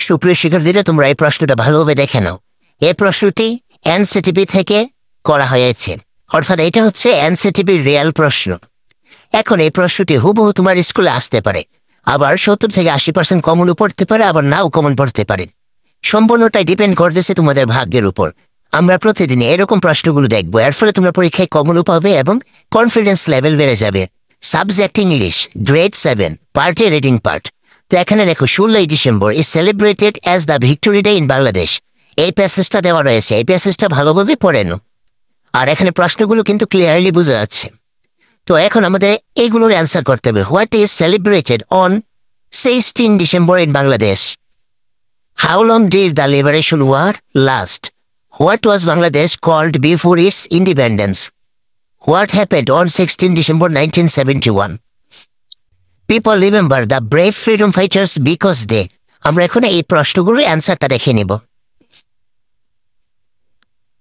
সুপ্রিয় শিক্ষার্থীরা, তোমরা এই প্রশ্নটা ভালোভাবে দেখে নাও। এই প্রশ্নটি এনসিটিভি থেকে করা হয়েছে, অর্থাৎ এটা হচ্ছে এনসিটিভির রিয়েল প্রশ্ন। এখন এই প্রশ্নটি হুবহু তোমার স্কুলে আসতে পারে, আবার 70 থেকে 80% কমনও পড়তে পারে, আবার নাও কমন পড়তে পারে। সম্পূর্ণটাই ডিপেন্ড করতেছে তোমাদের ভাগ্যের উপর। আমরা প্রতিদিন এরকম প্রশ্নগুলো দেখবো, এর ফলে তোমরা পরীক্ষায় কমনও পাবে এবং কনফিডেন্স লেভেল বেড়ে যাবে। সাবজেক্ট ইংলিশ, গ্রেড 7, পার্ট এ রিডিং পার্ট। তো এখানে দেখো 16 December is celebrated as the victory day in Bangladesh. এই প্যাসেজটা দেওয়া রয়েছে, এই প্যাসেজটা ভালোভাবে পড়ে নাও। আর এখানে প্রশ্নগুলো কিন্তু ক্লিয়ারলি বোঝা যাচ্ছে। তো এখন আমাদের এইগুলোর অ্যান্সার করতে হবে। What is celebrated on 16 December in Bangladesh? How long did the liberation war last? What was Bangladesh called before its independence? What happened on 16 December 1971? People remember the brave freedom fighters because they. আমরা এখন এই প্রশ্নগুলোর অ্যান্সারটা দেখে নিব।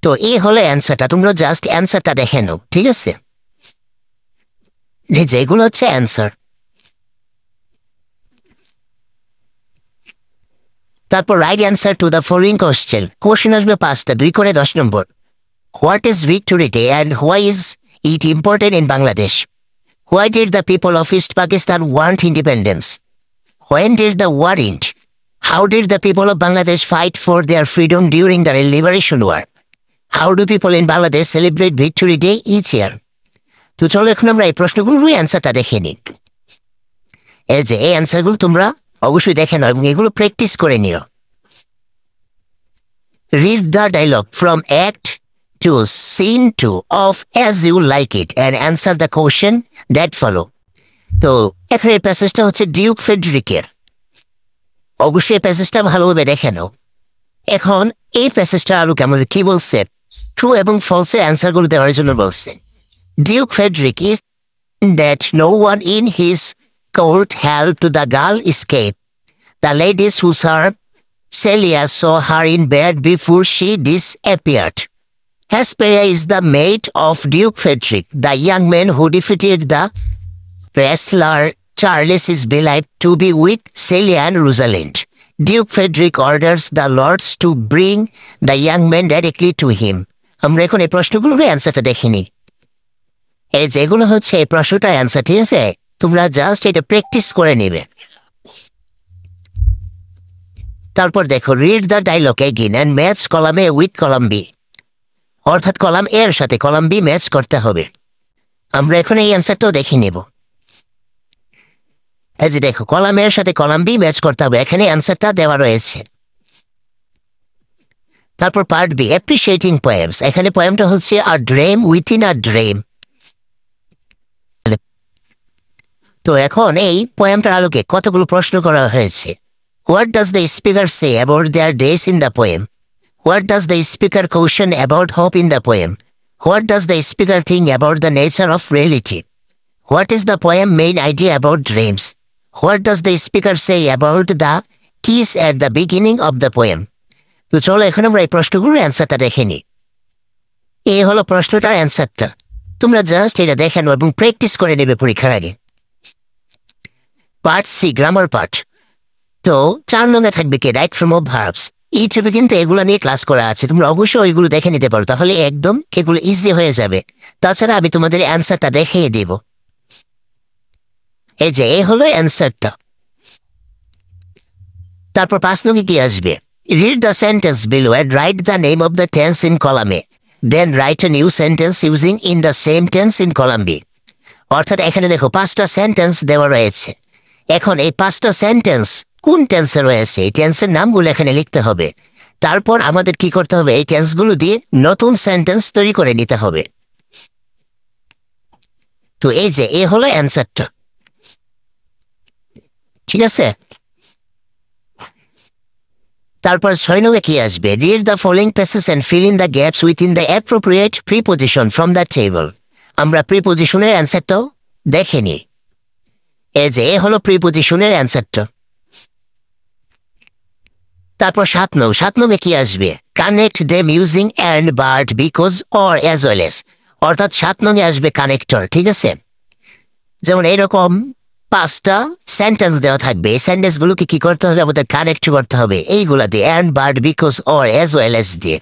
তো এই হলো অ্যান্সারটা, তোমরা জাস্ট অ্যান্সারটা দেখে নাও, ঠিক আছে? যেগুলো হচ্ছে অ্যান্সার। তারপর write answer to the following question. Question আসবে 5টা, 2 করে 10 নম্বর। What is Victory Day and why is it important in Bangladesh? Why did the people of East Pakistan want independence? When did the war end? How did the people of Bangladesh fight for their freedom during the liberation war? How do people in Bangladesh celebrate Victory Day each year? তো চলো এখন আমরা এই প্রশ্নগুলোর অ্যান্সারটা দেখে নিই। এই যে এই অ্যান্সারগুলো তোমরা অবশ্যই দেখে নাও এবং এগুলো প্র্যাকটিস করে নিও। Read the dialogue from Act 2, Scene 2 of As You Like It and answer the question that follow. তো এখানে এই প্যাসেজটা হচ্ছে ডিউক ফেডরিকের। অবশ্যই এই প্যাসেজটা ভালোভাবে দেখে নাও। এখন এই প্যাসেজটা আরো কেমন কি বলছে, ট্রু এবং ফলসের অ্যান্সারগুলো দেওয়ার জন্য বলছে। Duke Friedrich is that no one in his court helped the girl escape. The ladies who served Celia saw her in bed before she disappeared. Hesperia is the maid of Duke Frederick. The young man who defeated the wrestler Charles is believed to be with Celia and Rosalind. Duke Frederick orders the lords to bring the young man directly to him. আমরা এখন এই প্রশ্নগুলোর অ্যান্সারটা দেখিনি। এই যেগুলো হচ্ছে এই প্রশ্নটার অ্যান্সার, ঠিক আছে? তোমরা জাস্ট এটা প্র্যাকটিস করে নেবে। তারপর দেখো read the dialogue again and match column A with column B. অর্থাৎ কলাম এর সাথে কলাম বি ম্যাচ করতে হবে। আমরা এখন এই অ্যান্সারটাও দেখে নেব। এই যে দেখো কলাম এর সাথে কলাম বি ম্যাচ করতে হবে, এখানে অ্যান্সারটা দেওয়া রয়েছে। তারপর পার্ট বি অ্যাপ্রিশিয়েটিং পোয়েমস। এখানে পোয়েমটা হচ্ছে a dream within a dream. তো এখন এই পোয়েমটার আলোকে কতগুলো প্রশ্ন করা হয়েছে। What does the speaker say about their days in the poem? What does the speaker caution about hope in the poem? What does the speaker think about the nature of reality? What is the poem main idea about dreams? What does the speaker say about the keys at the beginning of the poem? তো চলো এখন আমরা এই প্রশ্নগুলোর অ্যান্সারটা দেখে নিই। এই হলো প্রশ্নটার অ্যান্সারটা, তোমরা জাস্ট এটা দেখে নাও এবং প্র্যাকটিস করে নেবে পরীক্ষার আগে। Part C grammar part. তো 4 নম্বরে থাকবে কি রাইট ফ্রম অফ ভার্বস। ইউটিউবে কিন্তু এগুলো নিয়ে ক্লাস করা আছে, তোমরা অবশ্যই ওইগুলো দেখে নিতে পারো, তাহলে একদম এগুলো ইজি হয়ে যাবে। তাছাড়া আমি তোমাদের অ্যান্সারটা দেখিয়ে দেব। এই যে এই হলো অ্যান্সারটা। তারপর 5 নম্বরে কি আসবে, read the sentence below and write the name of the tense in column A. Then write a new sentence using in the same tense in column B. অর্থাৎ এখানে দেখো 5টা সেন্টেন্স দেওয়া রয়েছে। এখন এই 5টা সেন্টেন্স কোন টেন্সে রয়েছে এই টেন্সের নামগুলো এখানে লিখতে হবে। তারপর আমাদের কি করতে হবে, এই টেন্সগুলো দিয়ে নতুন সেন্টেন্স তৈরি করে নিতে হবে। তো এই যে এই হলো অ্যান্সারটা, ঠিক আছে? তারপর 6 নম্বরে কি আসবে, read the following passage and fill in the gaps within the appropriate preposition from the table. আমরা প্রিপোজিশনের অ্যান্সারটাও দেখে নিই। এই যে এই হলো প্রিপোজিশনের অ্যান্সারটা। তারপর 7 নম্বরে কি আসবে, connect them using and but because or as well as. অর্থাৎ 7 নম্বরে আসবে কানেক্টর, ঠিক আছে? যেমন এইরকম 5টা সেন্টেন্স দেওয়া থাকবে। এই সেন্টেন্স গুলোকে কি করতে হবে, আমাদের কানেক্ট করতে হবে এইগুলা দিয়ে, and, but, because, or, as well as দিয়ে।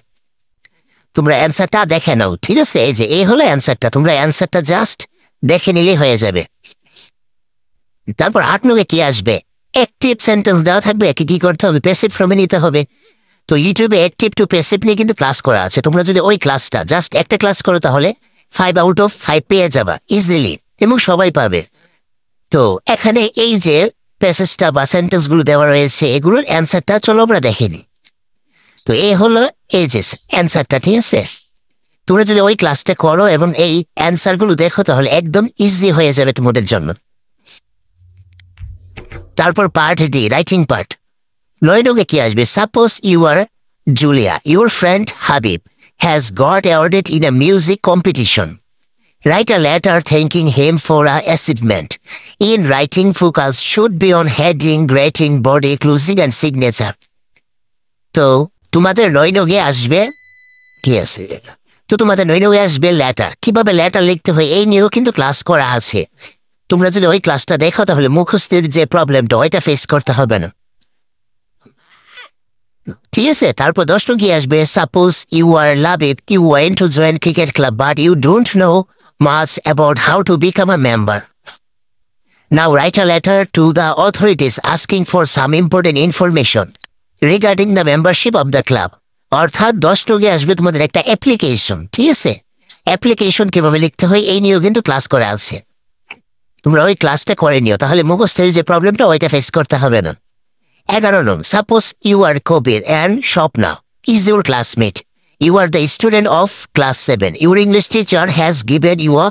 তোমরা অ্যান্সারটা দেখে নাও, ঠিক আছে? এই যে এই হলো অ্যান্সারটা, তোমরা অ্যান্সারটা জাস্ট দেখে নিলেই হয়ে যাবে। তারপর 8 নম্বরে কি আসবে, অ্যাক্টিভ সেন্টেন্স দেওয়া থাকবে, কি কি করতে হবে, প্যাসিভ ফর্মে নিতে হবে। তো ইউটিউবে অ্যাক্টিভ টু প্যাসিভ নিয়ে কিন্তু ক্লাস করা আছে, তোমরা যদি ওই ক্লাসটা জাস্ট একটা ক্লাস করো তাহলে 5 আউট অফ 5 পেয়ে যাবা ইজিলি, এবং সবাই পাবে। তো এখানে এই যে প্যাসেজটা বা সেন্টেন্স গুলো দেওয়া রয়েছে, এগুলোর অ্যান্সারটা চলো আমরা দেখে নিই। তো এই হলো এই যে অ্যান্সারটা, ঠিক আছে? তোমরা যদি ওই ক্লাসটা করো এবং এই অ্যান্সার গুলো দেখো তাহলে একদম ইজি হয়ে যাবে তোমাদের জন্য। তারপর পার্ট ডি, রাইটিং পার্ট। 9 কি আসবে, suppose you are Julia, your friend Habib has got awarded in a music competition. Write a letter thanking him for a achievement. In writing, focus should be on heading, greeting, body, closing, and signature. তো তোমাদের 9 আসবে কি আছে, তো তোমাদের 9 আসবে letter. কিভাবে letter লিখতে হয় এই নিয়েও কিন্তু ক্লাস করা আছে। তোমরা যদি ওই ক্লাসটা দেখো তাহলে মুখস্থের যে প্রবলেমটা ওইটা ফেস করতে হবে না, ঠিক আছে? তারপর 10 কি আসবে, suppose you are love it, you went to join cricket club but you don't know much about how to become a member. Now write a letter to the authorities asking for some important information regarding the membership of the club. অর্থাৎ 10 আসবে তোমাদের একটা application, ঠিক আছে? Application কিভাবে লিখতে হয় এই নিয়েও কিন্তু ক্লাস করা আছে, তোমরা ওই ক্লাসটা করে নিও, তাহলে মুখস্থের যে প্রবলেমটা ওইটা ফেস করতে হবে না। 11 suppose you are Kabir and Swapna is your classmate. You are the student of class 7. Your English teacher has given you a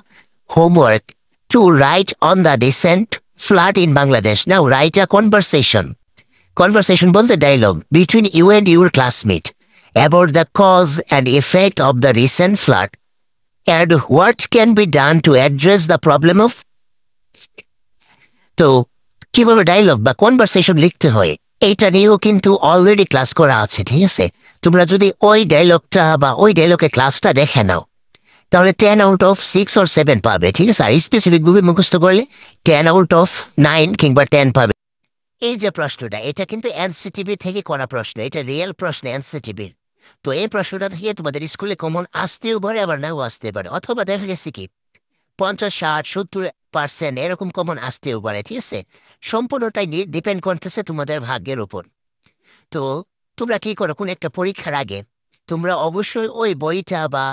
homework to write on the recent flood in Bangladesh. Now write a conversation. Conversation বলতে dialogue between you and your classmate about the cause and effect of the recent flood and what can be done to address the problem of. তো কিভাবে dialogue বা conversation লিখতে হয় এইটা নিয়েও কিন্তু already class করা আছে, ঠিক আছে? তোমরা যদি ওই ডায়লগটা বা ওই ডায়লগের ক্লাসটা দেখে নাও তাহলে 10 আউট অফ 6 or 7 পাবে, ঠিক আছে? আর স্পেসিফিক ভাবে মুখস্থ করলে 10 আউট অফ 9 কিংবা 10 পাবে। এই যে প্রশ্নটা এটা কিন্তু এনসিটিভি থেকে করা প্রশ্ন, এটা রিয়েল প্রশ্ন এনসিটিভির। তো এই প্রশ্নটা থেকে তোমাদের স্কুলে কমন আসতেও পারে আবার নাও আসতে পারে, অথবা দেখা গেছে কি 50, 60, 70% এরকম কমন আসতেও পারে, ঠিক আছে? সম্পূর্ণটাই ডিপেন্ড করতেছে তোমাদের ভাগ্যের উপর। তো তোমরা কি করো, কোন একটা পরীক্ষার আগে তোমরা অবশ্যই ওই বইটা বা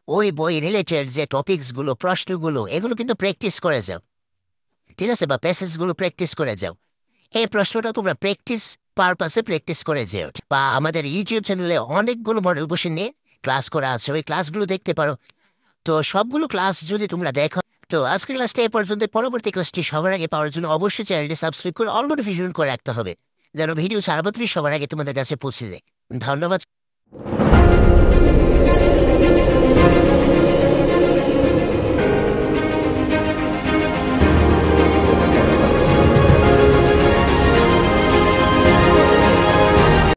ওই বই রিলেটেড যে টপিকসগুলো, প্রশ্নগুলো, এগুলো কিন্তু প্র্যাকটিস করে যাও, ঠিক আছে? বা প্যাসেজগুলো প্র্যাকটিস করে যাও। এই প্রশ্নটা তোমরা প্র্যাকটিস পারপাসে প্র্যাকটিস করে যেও। বা আমাদের ইউটিউব চ্যানেলে অনেকগুলো মডেল কোশ্চেন নিয়ে ক্লাস করা আছে, ওই ক্লাসগুলো দেখতে পারো। তো সবগুলো ক্লাস যদি তোমরা দেখো, তো আজকের ক্লাসটা এ পর্যন্ত। পরবর্তী ক্লাসটি সবার আগে পাওয়ার জন্য অবশ্যই চ্যানেলটি সাবস্ক্রাইব করে অল নোটিফিকেশন করে রাখতে হবে, যেন ভিডিও ছাড়া মাত্রই সবার আগে তোমাদের কাছে পৌঁছে যায়। ধন্যবাদ।